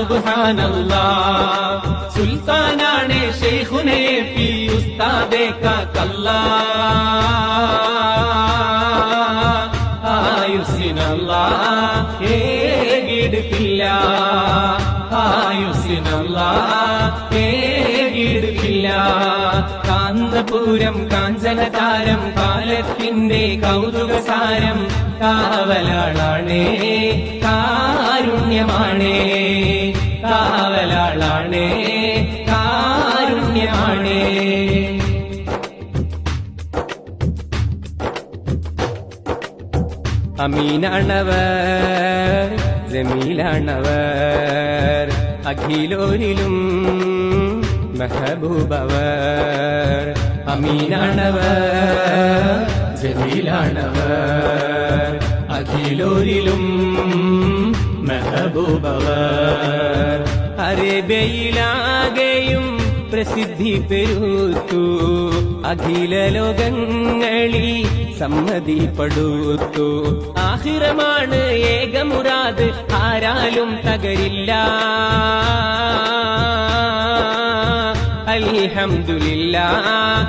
സുബ്ഹാനല്ലാഹ് സുൽത്താനാണ് ശൈഖുനേ P ഉസ്താദേ കാക്കല്ലാ ആയുസ്സിനല്ലാഹ് ഏകിടുക്കില്ല ആയുസ്സിനല്ലാഹ് ഏകിടുക്കില്ല കാന്തപുരം കാഞ്ചനതാരം കാലത്തിന്റെ കൗതുകസാരം കാവലാളാണേ കാരുണ്യമാണേ കാവലാളാണേ കാരുണ്യമാണേ അമീനാണവർ ജമീലാണവർ അഖിലോരിലും മെഹബൂബവർ അമീനാണവർ ജമീലാണവർ അഖിലോരിലും മെഹബൂബവർ അറേബ്യയിലാകെയും പ്രസിദ്ധി പെരുത്തു അഖില ലോകങ്ങളിൽ സമ്മതിപ്പെടുത്തു ആഖിറമാണ് ഏകമുറാദ് ആരാലും തകരില്ല അൽഹംദുലില്ലാഹ്